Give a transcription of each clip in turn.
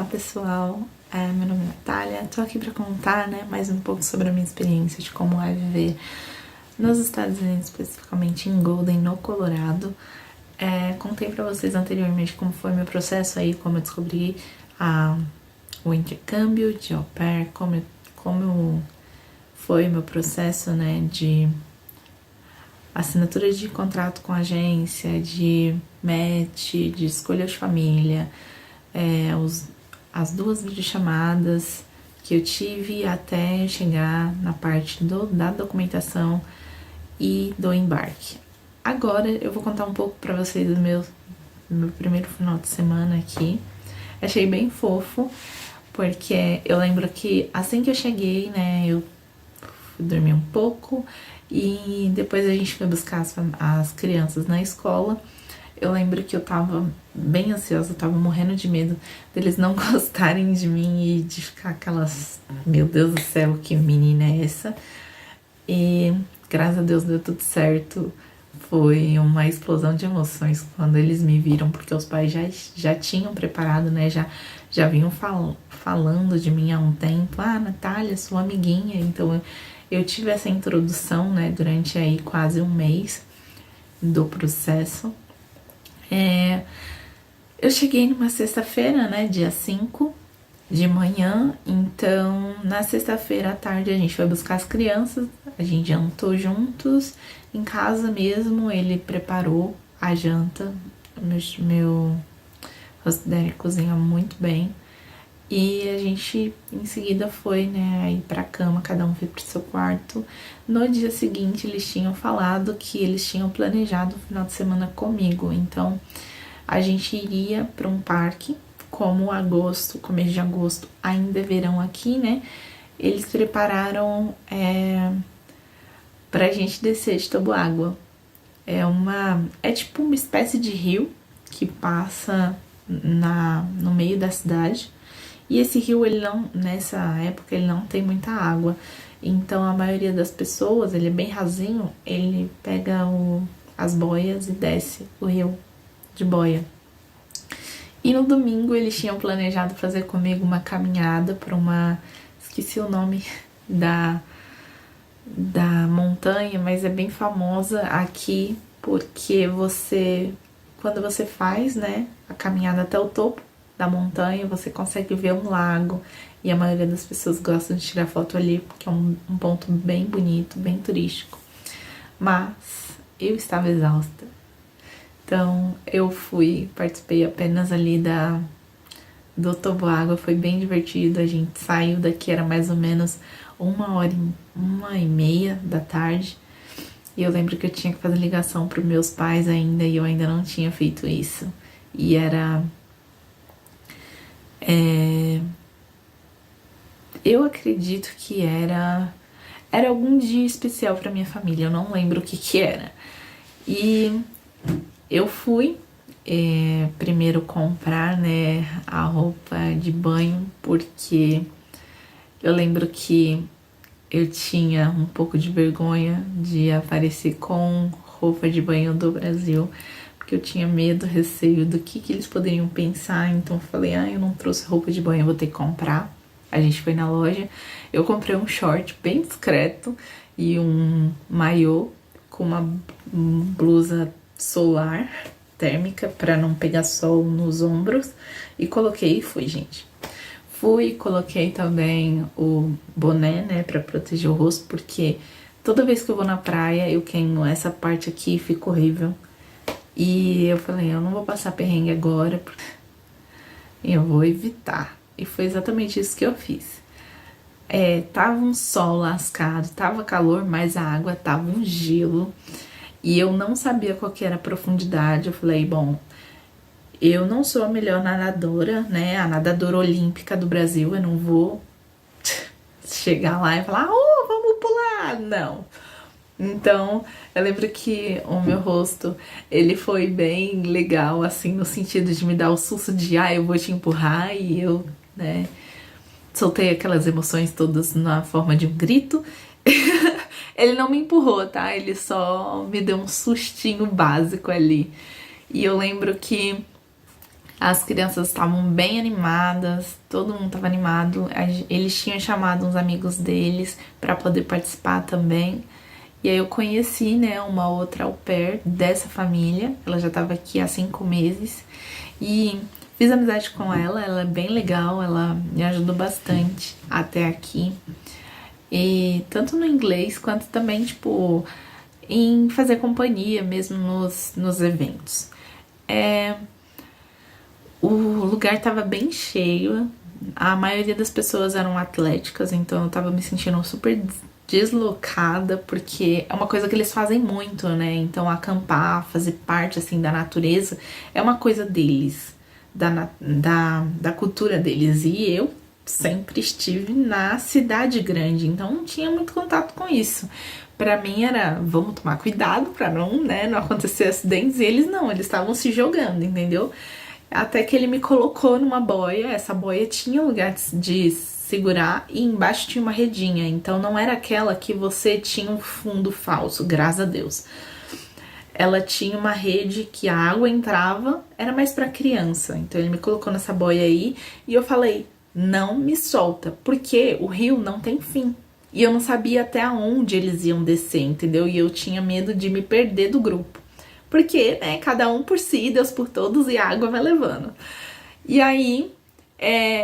pessoal, meu nome é Natália, tô aqui pra contar, mais um pouco sobre a minha experiência de como é viver nos Estados Unidos, especificamente em Golden, no Colorado. Contei pra vocês anteriormente como foi meu processo aí, como eu descobri o intercâmbio de au pair, como foi meu processo, de assinatura de contrato com a agência, de match, de escolha de família, as duas videochamadas que eu tive até chegar na parte da documentação e do embarque. Agora eu vou contar um pouco pra vocês do meu primeiro final de semana aqui. Achei bem fofo, porque eu lembro que assim que eu cheguei, eu fui dormir um pouco e depois a gente foi buscar as crianças na escola. Eu lembro que eu tava bem ansiosa, eu tava morrendo de medo deles não gostarem de mim e de ficar aquelas... Meu Deus do céu, que menina é essa? E graças a Deus deu tudo certo. Foi uma explosão de emoções quando eles me viram, porque os pais já tinham preparado, já vinham falando de mim há um tempo. Ah, Natália, sua amiguinha. Então eu tive essa introdução, durante aí quase um mês do processo. Eu cheguei numa sexta-feira, dia 5 de manhã, então na sexta-feira à tarde a gente foi buscar as crianças, a gente jantou juntos, em casa mesmo, ele preparou a janta, meu host dad cozinha muito bem, e a gente em seguida foi, aí pra cama, cada um foi pro seu quarto. No dia seguinte eles tinham falado que eles tinham planejado o final de semana comigo, então a gente iria para um parque, como agosto, começo de agosto, ainda é verão aqui, eles prepararam pra gente descer de toboágua. É tipo uma espécie de rio que passa no meio da cidade. E esse rio, nessa época, ele não tem muita água. Então, a maioria das pessoas, ele é bem rasinho, ele pega as boias e desce o rio de boia. E no domingo, eles tinham planejado fazer comigo uma caminhada para esqueci o nome da montanha, mas é bem famosa aqui, porque quando você faz, a caminhada até o topo da montanha, você consegue ver um lago, e a maioria das pessoas gostam de tirar foto ali, porque é um ponto bem bonito, bem turístico. Mas eu estava exausta, então eu participei apenas ali do toboágua, foi bem divertido. A gente saiu daqui, era mais ou menos 1h30 da tarde, e eu lembro que eu tinha que fazer ligação para os meus pais ainda, e eu ainda não tinha feito isso, e eu acredito que era algum dia especial para minha família, eu não lembro o que era. E eu fui primeiro comprar, a roupa de banho, porque eu lembro que eu tinha um pouco de vergonha de aparecer com roupa de banho do Brasil, porque eu tinha medo, receio do que eles poderiam pensar. Então eu falei, eu não trouxe roupa de banho, eu vou ter que comprar. A gente foi na loja, eu comprei um short bem discreto e um maiô com uma blusa solar térmica para não pegar sol nos ombros, e coloquei e fui, gente. Coloquei também o boné, para proteger o rosto, porque toda vez que eu vou na praia eu queimo essa parte aqui e fica horrível. E eu falei, eu não vou passar perrengue agora, eu vou evitar. E foi exatamente isso que eu fiz. Tava um sol lascado, tava calor, mas a água tava um gelo. E eu não sabia qual que era a profundidade. Eu falei, bom, eu não sou a melhor nadadora, a nadadora olímpica do Brasil. Eu não vou chegar lá e falar, vamos pular, não. Então, eu lembro que o meu rosto, ele foi bem legal, assim, no sentido de me dar o susto de, eu vou te empurrar, e eu, soltei aquelas emoções todas na forma de um grito. Ele não me empurrou, tá? Ele só me deu um sustinho básico ali. E eu lembro que As crianças estavam bem animadas, todo mundo estava animado. Eles tinham chamado uns amigos deles para poder participar também. E aí eu conheci, né, uma outra au pair dessa família. Ela já estava aqui há 5 meses. E fiz amizade com ela é bem legal, ela me ajudou bastante até aqui. E tanto no inglês quanto também, tipo, em fazer companhia mesmo nos eventos. O lugar tava bem cheio, a maioria das pessoas eram atléticas, então eu tava me sentindo super deslocada, porque é uma coisa que eles fazem muito, né? Então acampar, fazer parte assim da natureza é uma coisa deles, da cultura deles. E eu sempre estive na cidade grande, então não tinha muito contato com isso. Pra mim era, vamos tomar cuidado pra não, né, não acontecer acidentes. E eles não, eles estavam se jogando, entendeu? Até que ele me colocou numa boia. Essa boia tinha lugar de segurar e embaixo tinha uma redinha. Então não era aquela que você tinha um fundo falso, graças a Deus. Ela tinha uma rede que a água entrava, era mais pra criança. Então ele me colocou nessa boia aí e eu falei, não me solta, porque o rio não tem fim. E eu não sabia até onde eles iam descer, entendeu? E eu tinha medo de me perder do grupo. Porque, né, cada um por si, Deus por todos e a água vai levando. E aí,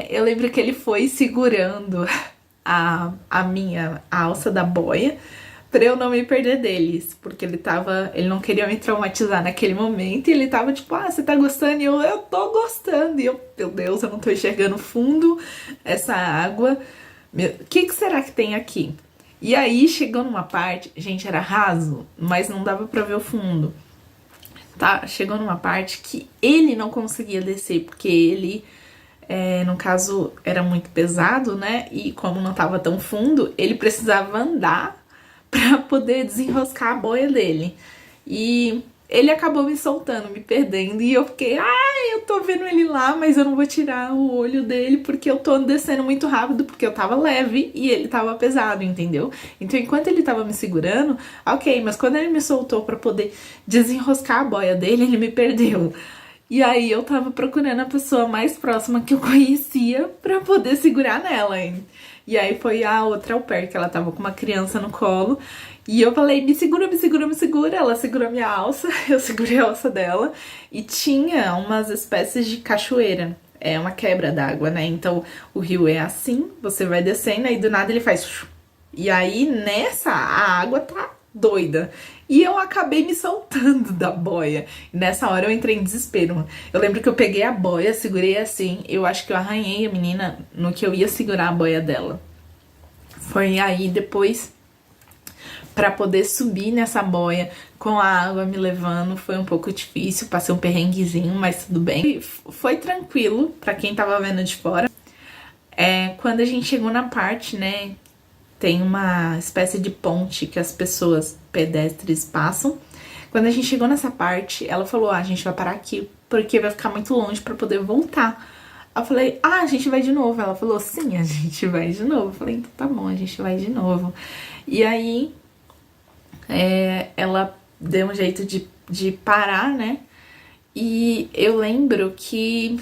eu lembro que ele foi segurando a minha alça da boia pra eu não me perder deles. Porque ele não queria me traumatizar naquele momento. E ele tava tipo, você tá gostando? E eu tô gostando. E eu, meu Deus, eu não tô enxergando fundo essa água. O que será que tem aqui? E aí, chegou numa parte, gente, era raso, mas não dava pra ver o fundo. Tá, chegou numa parte que ele não conseguia descer, porque ele, no caso, era muito pesado, né? E como não tava tão fundo, ele precisava andar pra poder desenroscar a boia dele. E ele acabou me soltando, me perdendo, e eu fiquei, eu tô vendo ele lá, mas eu não vou tirar o olho dele porque eu tô descendo muito rápido, porque eu tava leve e ele tava pesado, entendeu? Então, enquanto ele tava me segurando, ok, mas quando ele me soltou pra poder desenroscar a boia dele, ele me perdeu. E aí eu tava procurando a pessoa mais próxima que eu conhecia pra poder segurar nela, hein? E aí foi a outra au pair, que ela tava com uma criança no colo. E eu falei, me segura, me segura, me segura. Ela segurou minha alça, eu segurei a alça dela. E tinha umas espécies de cachoeira. É uma quebra d'água, né? Então o rio é assim, você vai descendo, aí do nada ele faz... E aí nessa, a água tá doida. E eu acabei me soltando da boia. E nessa hora eu entrei em desespero. Eu lembro que eu peguei a boia, segurei assim. Eu acho que eu arranhei a menina no que eu ia segurar a boia dela. Foi aí depois, pra poder subir nessa boia com a água me levando, foi um pouco difícil. Passei um perrenguezinho, mas tudo bem. Foi tranquilo pra quem tava vendo de fora. Quando a gente chegou na parte, né, tem uma espécie de ponte que as pessoas pedestres passam. Quando a gente chegou nessa parte, ela falou, a gente vai parar aqui porque vai ficar muito longe pra poder voltar. Eu falei, a gente vai de novo. Ela falou, sim, a gente vai de novo. Eu falei, então tá bom, a gente vai de novo. E aí, ela deu um jeito de parar, né? E eu lembro que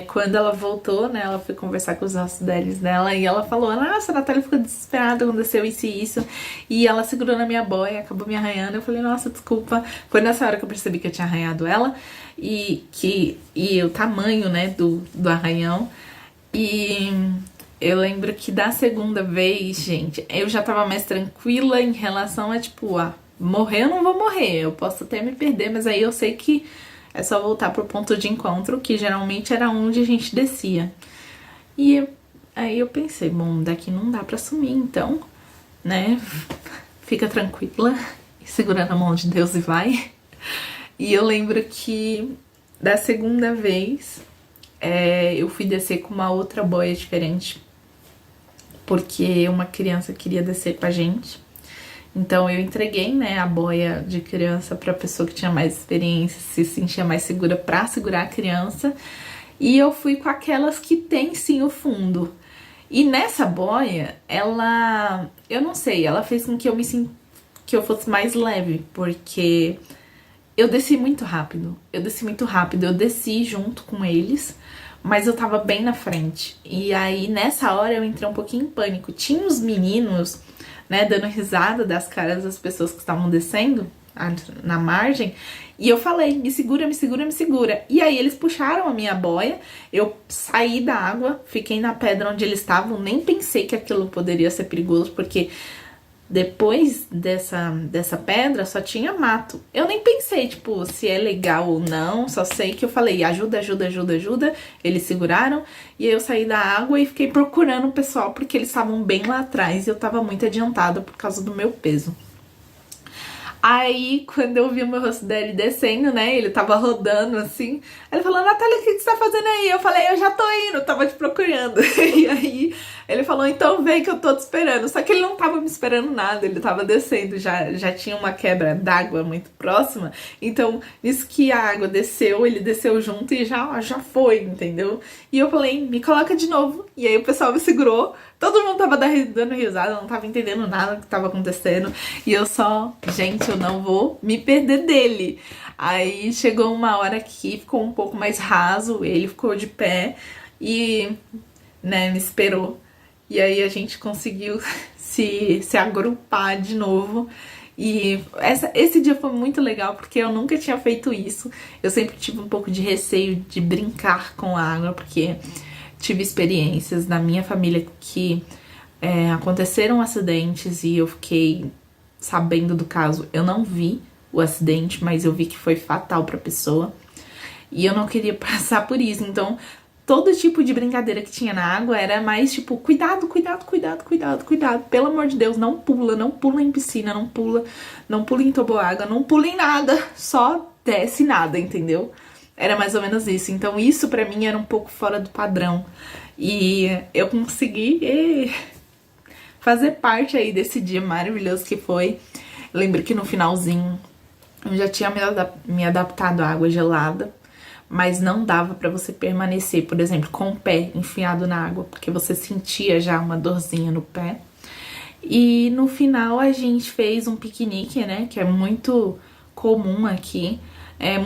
quando ela voltou, né, ela foi conversar com os auxiliares dela e ela falou, nossa, a Natália ficou desesperada, aconteceu isso e isso. E ela segurou na minha boia, acabou me arranhando. Eu falei, nossa, desculpa. Foi nessa hora que eu percebi que eu tinha arranhado ela e o tamanho, né, do arranhão. E eu lembro que da segunda vez, gente, eu já tava mais tranquila em relação a, tipo, morrer eu não vou morrer, eu posso até me perder, mas aí eu sei que é só voltar pro ponto de encontro, que geralmente era onde a gente descia. E aí eu pensei, bom, daqui não dá pra sumir, então, né, fica tranquila, segura na mão de Deus e vai. E eu lembro que da segunda vez, eu fui descer com uma outra boia diferente, porque uma criança queria descer com a gente. Então eu entreguei, né, a boia de criança pra pessoa que tinha mais experiência, se sentia mais segura pra segurar a criança. E eu fui com aquelas que tem sim o fundo. E nessa boia, eu não sei, ela fez com que eu fosse mais leve, porque eu desci muito rápido. Eu desci junto com eles, mas eu tava bem na frente. E aí, nessa hora, eu entrei um pouquinho em pânico. Tinha os meninos, né, dando risada das caras das pessoas que estavam descendo na margem. E eu falei, me segura, me segura, me segura. E aí eles puxaram a minha boia, eu saí da água, fiquei na pedra onde eles estavam, nem pensei que aquilo poderia ser perigoso, porque depois dessa pedra só tinha mato. Eu nem pensei, tipo, se é legal ou não, só sei que eu falei, ajuda, ajuda, ajuda, ajuda. Eles seguraram e aí eu saí da água e fiquei procurando o pessoal, porque eles estavam bem lá atrás e eu tava muito adiantada por causa do meu peso. Aí, quando eu vi o meu rosto dele descendo, né, ele tava rodando assim, ele falou, Natália, o que você tá fazendo aí? Eu falei, eu já tô indo, tava te procurando. E aí, ele falou, então vem que eu tô te esperando. Só que ele não tava me esperando nada, ele tava descendo, já tinha uma quebra d'água muito próxima. Então, nisso que a água desceu, ele desceu junto e já foi, entendeu? E eu falei, me coloca de novo. E aí o pessoal me segurou. Todo mundo tava dando risada, não tava entendendo nada do que tava acontecendo. E eu só, gente, eu não vou me perder dele. Aí chegou uma hora que ficou um pouco mais raso, ele ficou de pé e, né, me esperou. E aí a gente conseguiu se agrupar de novo. E esse dia foi muito legal porque eu nunca tinha feito isso. Eu sempre tive um pouco de receio de brincar com a água, porque tive experiências na minha família que aconteceram acidentes e eu fiquei sabendo do caso. Eu não vi o acidente, mas eu vi que foi fatal pra pessoa. E eu não queria passar por isso. Então, todo tipo de brincadeira que tinha na água era mais tipo, cuidado, cuidado, cuidado, cuidado, cuidado. Pelo amor de Deus, não pula em piscina, não pula em toboágua, não pula em nada, só desce nada, entendeu? Era mais ou menos isso. Então isso pra mim era um pouco fora do padrão. E eu consegui fazer parte aí desse dia maravilhoso que foi. Lembro que no finalzinho eu já tinha me adaptado à água gelada, mas não dava pra você permanecer, por exemplo, com o pé enfiado na água, porque você sentia já uma dorzinha no pé. E no final a gente fez um piquenique, né, que é muito comum aqui.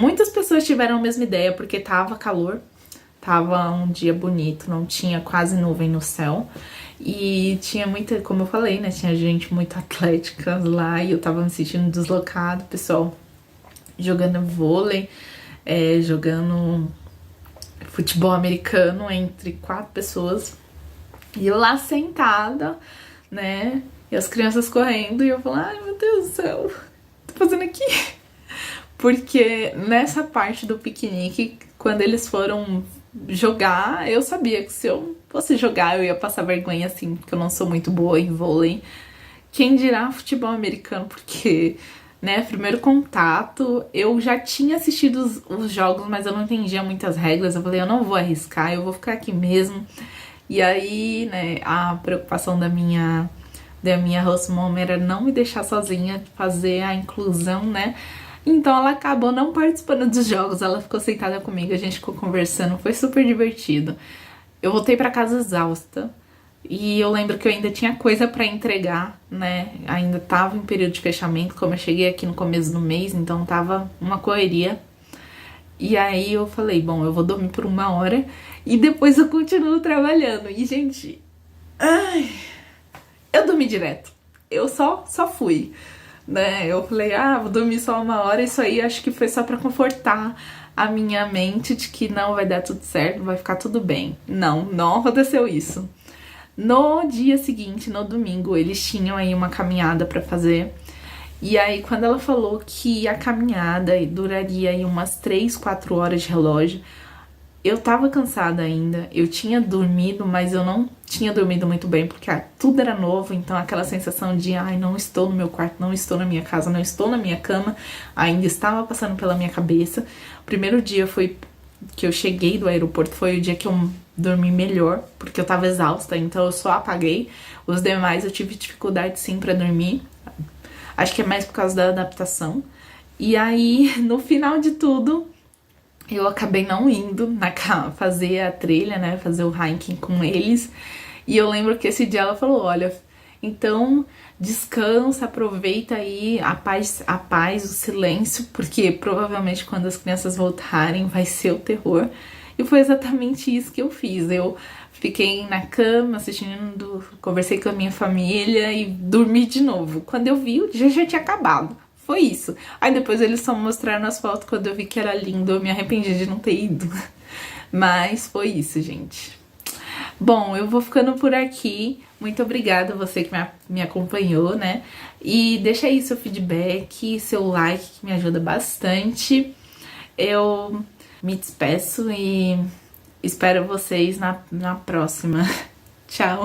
Muitas pessoas tiveram a mesma ideia, porque tava calor, tava um dia bonito, não tinha quase nuvem no céu. E tinha muita, como eu falei, né, tinha gente muito atlética lá e eu tava me sentindo deslocado, pessoal jogando vôlei, jogando futebol americano entre 4 pessoas. E eu lá sentada, né, e as crianças correndo e eu falando, ai meu Deus do céu, o que tô fazendo aqui? Porque nessa parte do piquenique, quando eles foram jogar, eu sabia que se eu fosse jogar eu ia passar vergonha assim, porque eu não sou muito boa em vôlei. Quem dirá futebol americano, porque, né, primeiro contato, eu já tinha assistido os jogos, mas eu não entendia muitas regras. Eu falei, eu não vou arriscar, eu vou ficar aqui mesmo. E aí, né, a preocupação da minha host mom era não me deixar sozinha, fazer a inclusão, né? Então ela acabou não participando dos jogos, ela ficou sentada comigo, a gente ficou conversando, foi super divertido. Eu voltei pra casa exausta e eu lembro que eu ainda tinha coisa pra entregar, né? Ainda tava em período de fechamento, como eu cheguei aqui no começo do mês, então tava uma correria. E aí eu falei, bom, eu vou dormir por 1 hora e depois eu continuo trabalhando. E, gente, eu dormi direto. Eu só fui, né? Eu falei, vou dormir só 1 hora. Isso aí acho que foi só pra confortar a minha mente de que não, vai dar tudo certo, vai ficar tudo bem. Não aconteceu isso. No dia seguinte, no domingo, eles tinham aí uma caminhada pra fazer. E aí, quando ela falou que a caminhada duraria aí umas 3, 4 horas de relógio, eu tava cansada ainda, eu tinha dormido, mas eu não tinha dormido muito bem, porque tudo era novo, então aquela sensação de, não estou no meu quarto, não estou na minha casa, não estou na minha cama, ainda estava passando pela minha cabeça. O primeiro dia foi que eu cheguei do aeroporto, foi o dia que eu dormi melhor, porque eu tava exausta, então eu só apaguei. Os demais eu tive dificuldade sim pra dormir, acho que é mais por causa da adaptação. E aí, no final de tudo, eu acabei não indo fazer a trilha, né, fazer o hiking com eles. E eu lembro que esse dia ela falou, olha, Então, descansa, aproveita aí a paz, o silêncio, porque provavelmente quando as crianças voltarem vai ser o terror. E foi exatamente isso que eu fiz. Eu fiquei na cama assistindo, conversei com a minha família e dormi de novo. Quando eu vi, o dia já tinha acabado. Foi isso. Aí depois eles só mostraram as fotos quando eu vi que era lindo. Eu me arrependi de não ter ido. Mas foi isso, gente. Bom, eu vou ficando por aqui. Muito obrigada a você que me acompanhou, né? E deixa aí seu feedback, seu like, que me ajuda bastante. Eu me despeço e espero vocês na próxima. Tchau!